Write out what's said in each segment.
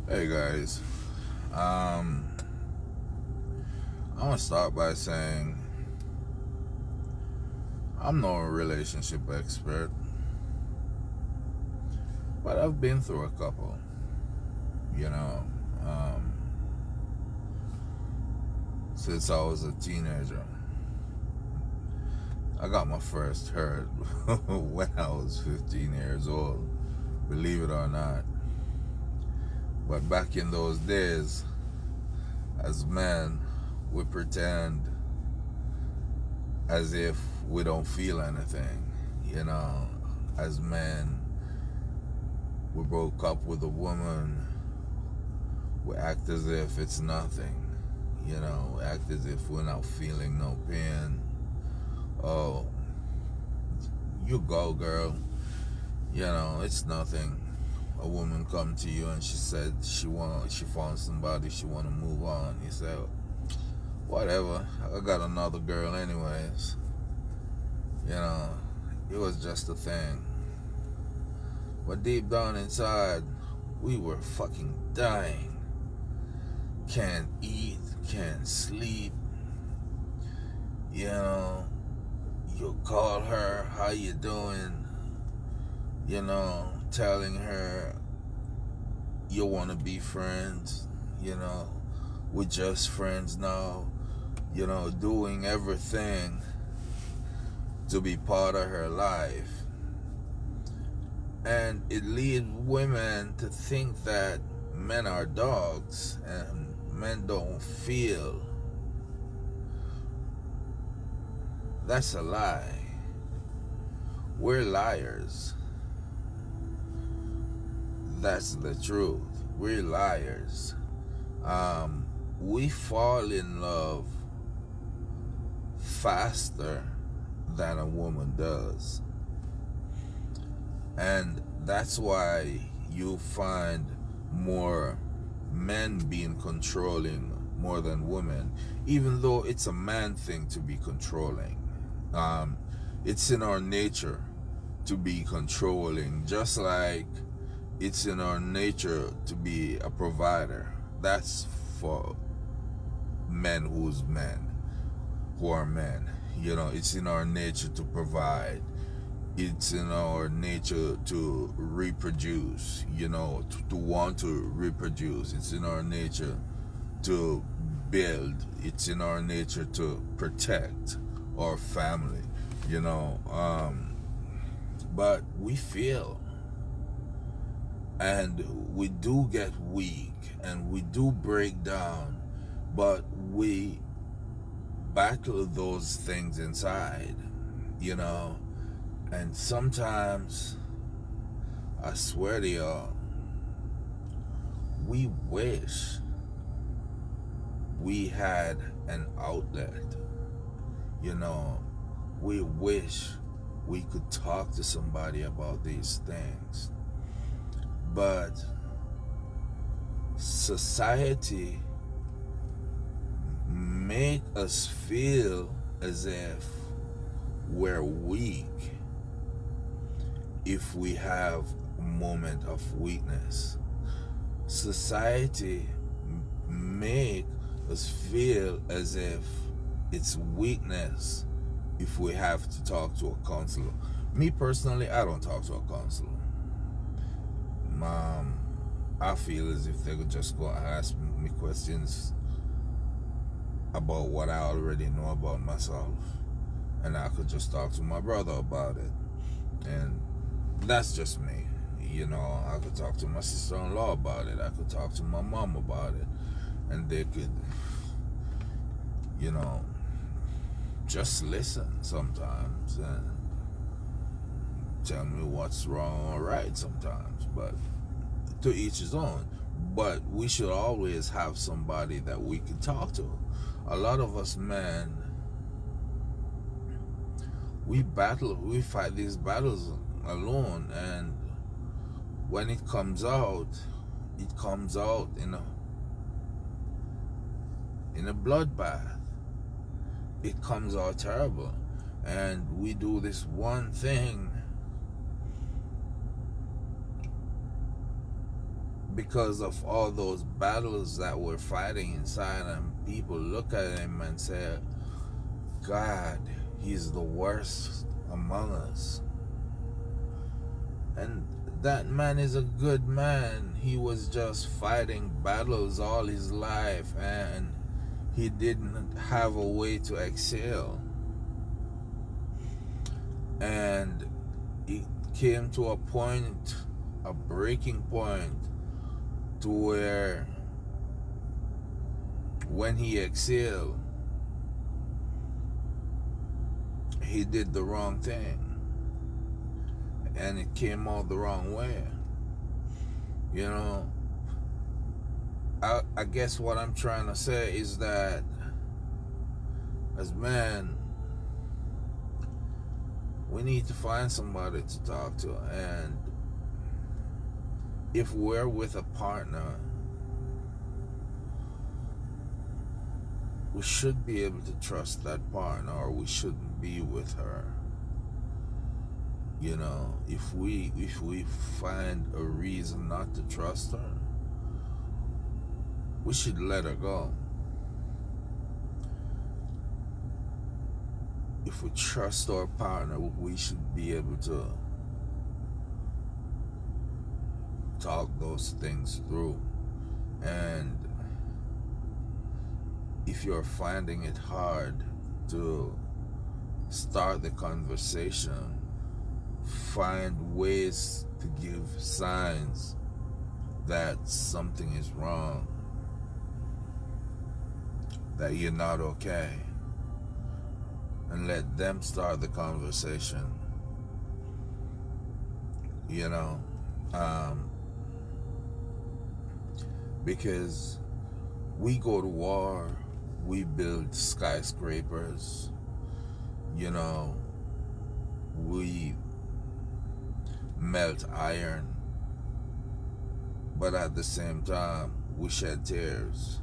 Hey guys, I want to start by saying I'm no relationship expert, but I've been through a couple. You know, um, since I was a teenager, I got my first hurt when I was 15 years old. Believe it or not, but back in those days, as men, we pretend as if we don't feel anything. You know, as men, we broke up with a woman, we act as if it's nothing. You know, we act as if we're not feeling no pain. Oh, you go, girl. You know, it's nothing. A woman come to you and she said she found somebody she want to move on. You say, whatever. I got another girl anyways. You know, it was just a thing. But deep down inside, we were fucking dying. Can't eat, can't sleep. You know, you call her, how you doing? You know, telling her you want to be friends. You know, we're just friends now. You know, doing everything to be part of her life. And it leads women to think that men are dogs and men don't feel. That's a lie. We're liars. That's the truth. We're liars. We fall in love faster than a woman does. And that's why you find more men being controlling more than women, even though it's a man thing to be controlling. It's in our nature to be controlling, just like it's in our nature to be a provider. That's for men who are men. You know, it's in our nature to provide. It's in our nature to reproduce, you know, to want to reproduce. It's in our nature to build. It's in our nature to protect our family, you know. But we fail, and we do get weak and we do break down, but we battle those things inside, you know. And sometimes, I swear to y'all, we wish we had an outlet. You know, we wish we could talk to somebody about these things. But society make us feel as if we're weak if we have a moment of weakness. Society make us feel as if it's weakness if we have to talk to a counselor. Me personally, I don't talk to a counselor. I feel as if they could just go and ask me questions about what I already know about myself, and I could just talk to my brother about it. And that's just me. You know, I could talk to my sister-in-law about it. I could talk to my mom about it. And they could, you know, just listen sometimes and tell me what's wrong or right sometimes. But to each his own. But we should always have somebody that we can talk to. A lot of us men, we fight these battles alone, and when it comes out in a bloodbath. It comes out terrible. And we do this one thing because of all those battles that we're fighting inside, and people look at him and say, God, he's the worst among us. And that man is a good man. He was just fighting battles all his life, and he didn't have a way to excel. And it came to a point, a breaking point, to where when he excelled, he did the wrong thing. And it came out the wrong way. You know, I guess what I'm trying to say is that as men, we need to find somebody to talk to. And if we're with a partner, we should be able to trust that partner, or we shouldn't be with her. You know, if we find a reason not to trust her, we should let her go. If we trust our partner, we should be able to talk those things through. And if you're finding it hard to start the conversation, find ways to give signs that something is wrong, that you're not okay, and let them start the conversation. You know, because we go to war, we build skyscrapers, you know, we melt iron, but at the same time, we shed tears.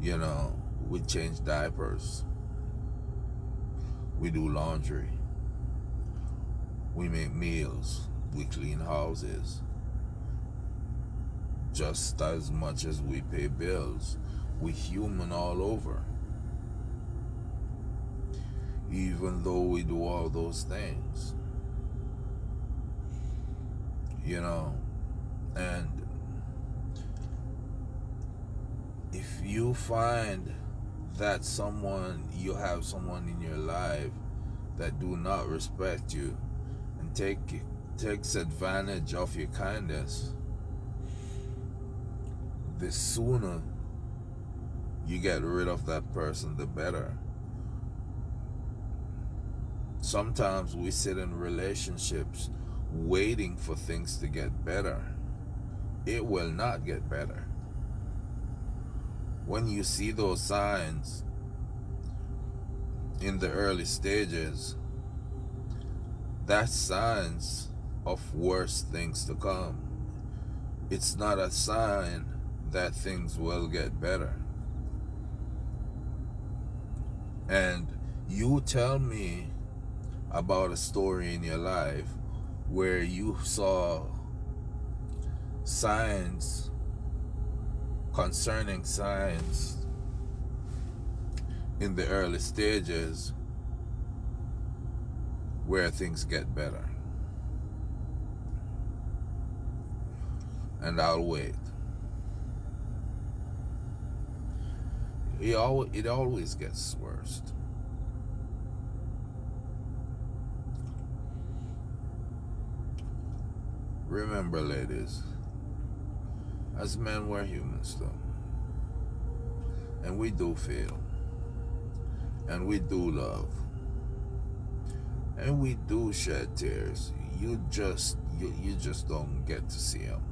You know, we change diapers, we do laundry, we make meals, we clean houses. Just as much as we pay bills, we human all over. Even though we do all those things, you know. And if you find that you have someone in your life that do not respect you and takes advantage of your kindness, the sooner you get rid of that person, the better. Sometimes we sit in relationships waiting for things to get better. It will not get better. When you see those signs in the early stages, that's signs of worse things to come. It's not a sign that things will get better. And you tell me about a story in your life where you saw signs, concerning signs in the early stages where things get better. And I'll wait. It always gets worse. Remember, ladies, as men, we're humans too. And we do feel. And we do love. And we do shed tears. You just don't get to see them.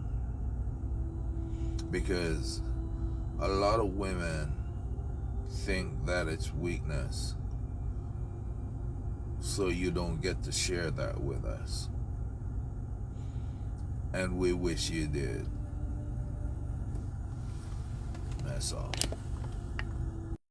Because a lot of women think that it's weakness, so you don't get to share that with us. And we wish you did. That's all.